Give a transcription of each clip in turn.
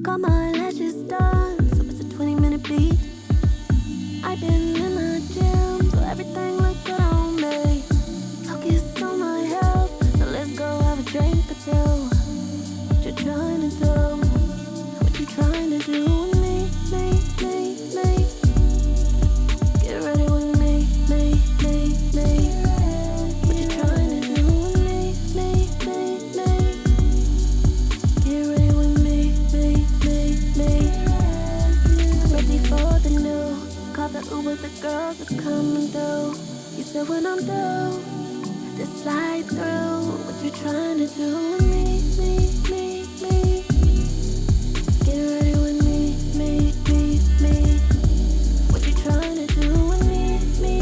Got my lashes done, so it's a 20-minute beat. I've been in the gym, so everything look good on me. Focus on my health, so let's go have a drink or two. What you trying to do? What you trying to do with me, me? Get ready with me. What you trying to do with me, me? Get ready with me. Ready for the new. Call the Uber, the girls is coming through. You said when I'm through, just slide through. What you trying to do with me, me? Get ready with me. What you trying to do with me, me?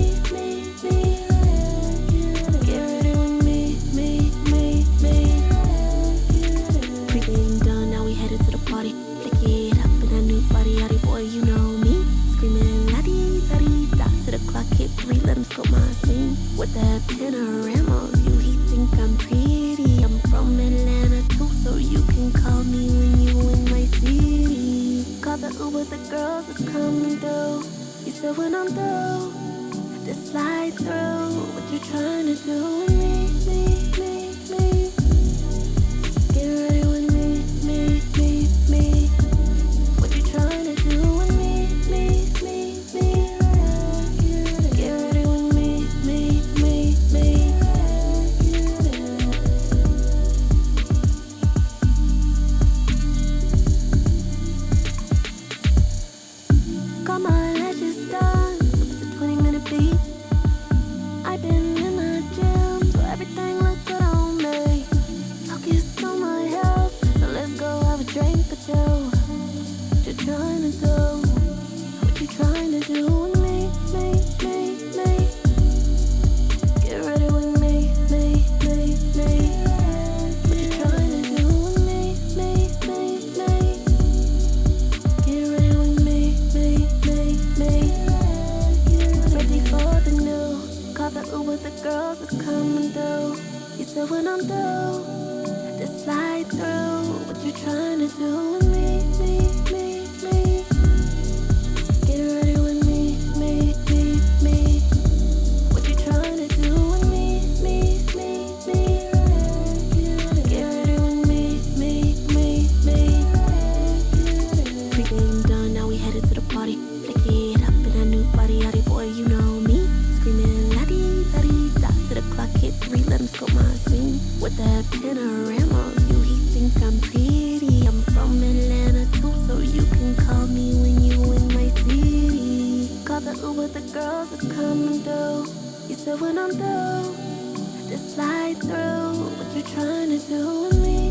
Get ready with me. Pre-game done, now we headed to the party. Flick it up in that new body, yachty boy, you know me. Screaming la-dee-da-dee-da to the clock hit 3, let him scope my scene. With that panorama view, he think I'm pretty. I'm from Atlanta too, so you can call me when you in my city. Call the Uber, the girls is coming through. You said when I'm through, just slide through. What you trying to do with me, me? Get ready with me. What you trying to do with me, me? Get ready with me. Got my lashes done, so it's a 20-minute beat. I've been in the gym, so everything look good on me. Focus on my health, so let's go have a drink or two. What you trying to do? What you trying to do with me, me? Get ready with me. What you trying to do with me, me? Get ready with me. Ready for the new. Call the Uber, the girls is coming through. You said when I'm through, just slide through. What you trying to do with me, me? Get ready with me. What you trying to do with me, me? Get ready with me. Pre-game done, now we headed to the party. Flick it up in that new body, yachty boy, you know me. Screaming la-dee-da-dee-da to the clock hit 3, let him scope my scene. With that panorama view, he think I'm pretty. I'm from Atlanta too, so you can call me when you in my city. Call the Uber, the girls is coming through. You said when I'm through, just slide through. What you trying to do with me?